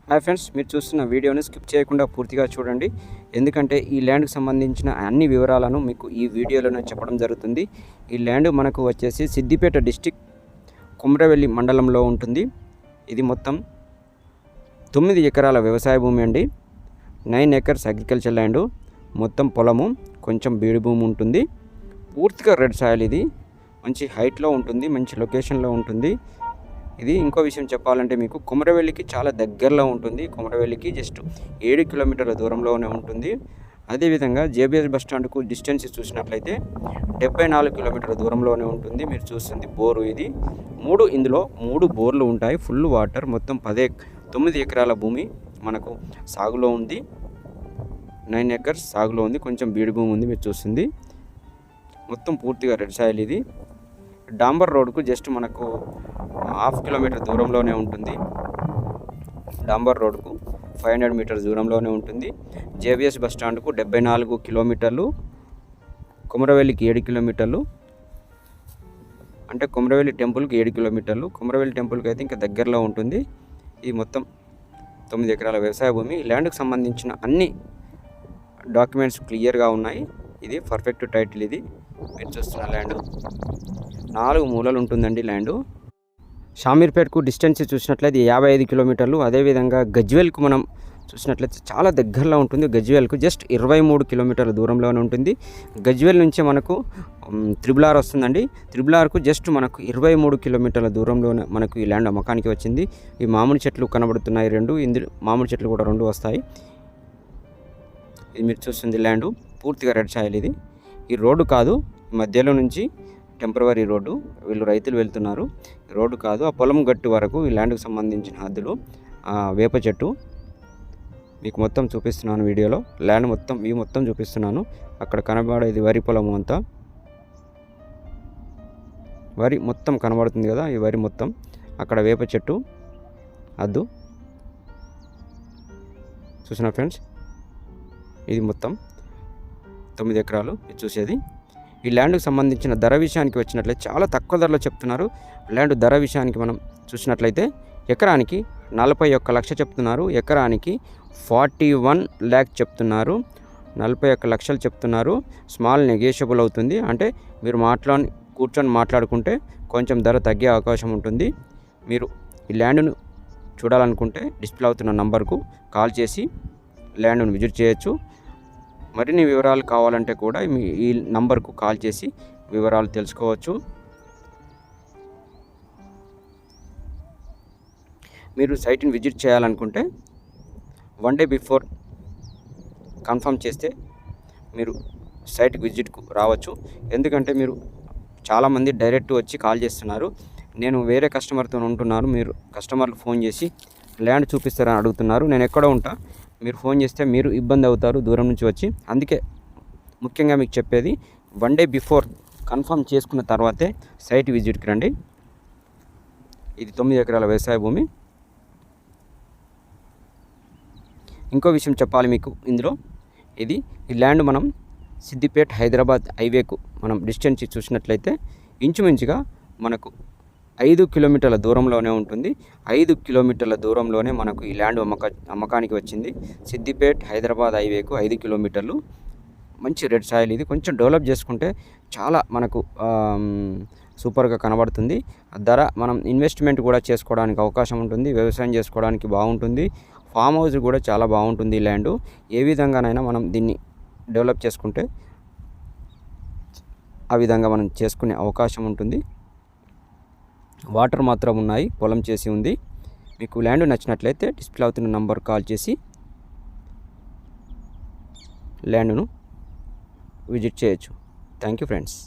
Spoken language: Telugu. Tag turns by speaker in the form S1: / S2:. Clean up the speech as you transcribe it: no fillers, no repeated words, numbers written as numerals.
S1: హాయ్ ఫ్రెండ్స్, మీరు చూస్తున్న వీడియోని స్కిప్ చేయకుండా పూర్తిగా చూడండి. ఎందుకంటే ఈ ల్యాండ్కి సంబంధించిన అన్ని వివరాలను మీకు ఈ వీడియోలోనే చెప్పడం జరుగుతుంది. ఈ ల్యాండ్ మనకు వచ్చేసి సిద్దిపేట డిస్టిక్ కుమ్రవెల్లి మండలంలో ఉంటుంది. ఇది మొత్తం 9 ఎకరాల వ్యవసాయ భూమి అండి. 9 ఎకర్స్ అగ్రికల్చర్ ల్యాండ్. మొత్తం పొలము, కొంచెం బీడు భూమి ఉంటుంది. పూర్తిగా రెడ్ సాయిల్. ఇది మంచి హైట్లో ఉంటుంది, మంచి లొకేషన్లో ఉంటుంది. ఇది ఇంకో విషయం చెప్పాలంటే మీకు కుమ్రవెల్లికి చాలా దగ్గరలో ఉంటుంది. కుమ్రవెల్లికి జస్ట్ 7 కిలోమీటర్ల దూరంలోనే ఉంటుంది. అదేవిధంగా జేబీఎస్ బస్ స్టాండ్కు డిస్టెన్స్ చూసినట్లయితే 74 కిలోమీటర్ల దూరంలోనే ఉంటుంది. మీరు చూస్తుంది బోరు. ఇది ఇందులో 3 బోర్లు ఉంటాయి. Full water. మొత్తం 9 ఎకరాల భూమి మనకు సాగులో ఉంది. 9 ఎకర్స్ సాగులో ఉంది. కొంచెం బీడు భూమి ఉంది. మీరు చూస్తుంది మొత్తం పూర్తిగా రెడ్ సాయిల్. ఇది డాంబర్ రోడ్కు జస్ట్ మనకు 1/2 కిలోమీటర్ దూరంలోనే ఉంటుంది. డాంబర్ రోడ్కు 500 మీటర్స్ దూరంలోనే ఉంటుంది. జేబీఎస్ బస్ స్టాండ్కు 74 కిలోమీటర్లు. కుమ్రవెల్లికి 7 కిలోమీటర్లు. అంటే కుమ్రవెల్లి టెంపుల్కి 7 కిలోమీటర్లు. కుమ్రవెల్లి టెంపుల్కి అయితే ఇంకా దగ్గరలో ఉంటుంది. ఈ మొత్తం 9 ఎకరాల వ్యవసాయ భూమి. ఈ ల్యాండ్కి సంబంధించిన అన్ని డాక్యుమెంట్స్ క్లియర్గా ఉన్నాయి. ఇది పర్ఫెక్ట్ టైటిల్. ఇది మీరు చూస్తున్న ల్యాండ్ 4 మూలలు ఉంటుందండి ల్యాండు. షామీర్పేట్కు డిస్టెన్స్ చూసినట్లయితే 55 కిలోమీటర్లు. అదేవిధంగా గజ్వేల్కు మనం చూసినట్లయితే చాలా దగ్గరలో ఉంటుంది. గజ్వేల్కు జస్ట్ 23 కిలోమీటర్ల దూరంలోనే ఉంటుంది. గజ్వేల్ నుంచి మనకు త్రిబుల్ ఆర్ వస్తుందండి. త్రిబుల్ ఆర్కు జస్ట్ మనకు 23 కిలోమీటర్ల దూరంలోనే మనకు ఈ ల్యాండ్ అమ్మకానికి వచ్చింది. ఈ మామిడి చెట్లు కనబడుతున్నాయి 2. ఇందులో మామిడి చెట్లు కూడా 2 వస్తాయి. ఇది మీరు చూస్తుంది ల్యాండు పూర్తిగా రెడ్ సాయిల్. ఇది ఈ రోడ్డు కాదు, మధ్యలో నుంచి టెంపరవరీ రోడ్డు. వీళ్ళు రైతులు వెళ్తున్నారు. రోడ్డు కాదు, ఆ పొలం గట్టు వరకు ఈ ల్యాండ్కి సంబంధించిన హద్దులు. వేప చెట్టు మీకు మొత్తం చూపిస్తున్నాను వీడియోలో. ల్యాండ్ మొత్తం వ్యూ మొత్తం చూపిస్తున్నాను. అక్కడ కనబడేది వరి పొలము అంతా. వరి మొత్తం కనబడుతుంది కదా, ఈ వరి మొత్తం. అక్కడ వేప చెట్టు హద్దు చూసిన ఫ్రెండ్స్. ఇది మొత్తం 9 ఎకరాలు చూసేది. ఈ ల్యాండ్కి సంబంధించిన ధర విషయానికి వచ్చినట్లయితే చాలా తక్కువ ధరలో చెప్తున్నారు. ల్యాండ్ ధర విషయానికి మనం చూసినట్లయితే ఎకరానికి 41 లక్ష చెప్తున్నారు. ఎకరానికి 41 ల్యాక్ చెప్తున్నారు. 41 లక్షలు చెప్తున్నారు. స్మాల్ నెగోషియబుల్ అవుతుంది. అంటే మీరు కూర్చొని మాట్లాడుకుంటే కొంచెం ధర తగ్గే అవకాశం ఉంటుంది. మీరు ఈ ల్యాండ్ను చూడాలనుకుంటే డిస్ప్లే అవుతున్న నంబర్కు కాల్ చేసి ల్యాండ్ను విజిట్ చేయొచ్చు. మరిన్ని వివరాలు కావాలంటే కూడా ఈ నంబర్కు కాల్ చేసి వివరాలు తెలుసుకోవచ్చు. మీరు సైట్ని విజిట్ చేయాలనుకుంటే 1 డే బిఫోర్ కన్ఫర్మ్ చేస్తే మీరు సైట్కి విజిట్కు రావచ్చు. ఎందుకంటే మీరు చాలామంది డైరెక్ట్ వచ్చి కాల్ చేస్తున్నారు. నేను వేరే కస్టమర్తో ఉంటున్నాను, మీరు కస్టమర్లు ఫోన్ చేసి ల్యాండ్ చూపిస్తారని అడుగుతున్నారు. నేను ఎక్కడో ఉంటా, మీరు ఫోన్ చేస్తే మీరు ఇబ్బంది అవుతారు దూరం నుంచి వచ్చి. అందుకే ముఖ్యంగా మీకు చెప్పేది 1 డే బిఫోర్ కన్ఫర్మ్ చేసుకున్న తర్వాతే సైట్ విజిట్కి రండి. ఇది 9 ఎకరాల వ్యవసాయ భూమి. ఇంకో విషయం చెప్పాలి మీకు ఇందులో. ఈ ల్యాండ్ మనం సిద్దిపేట హైదరాబాద్ హైవేకు మనం డిస్టెన్స్ చూసినట్లయితే ఇంచుమించుగా మనకు 5 కిలోమీటర్ల దూరంలోనే ఉంటుంది. 5 కిలోమీటర్ల దూరంలోనే మనకు ఈ ల్యాండ్ అమ్మకానికి వచ్చింది. సిద్దిపేట హైదరాబాద్ హైవేకు 5 కిలోమీటర్లు. మంచి రెడ్ సాయిల్. ఇది కొంచెం డెవలప్ చేసుకుంటే చాలా మనకు సూపర్గా కనబడుతుంది. ధర మనం ఇన్వెస్ట్మెంట్ కూడా చేసుకోవడానికి అవకాశం ఉంటుంది. వ్యవసాయం చేసుకోవడానికి బాగుంటుంది. ఫామ్ హౌస్ కూడా చాలా బాగుంటుంది. ఈ ల్యాండ్ ఏ విధంగానైనా మనం దీన్ని డెవలప్ చేసుకుంటే ఆ విధంగా మనం చేసుకునే అవకాశం ఉంటుంది. వాటర్ మాత్రం ఉన్నాయి. పొలం చేసి ఉంది. మీకు ల్యాండ్ నచ్చినట్లయితే డిస్ప్లే అవుతున్న నంబర్ కాల్ చేసి ల్యాండ్ను విజిట్ చేయొచ్చు. Thank you friends.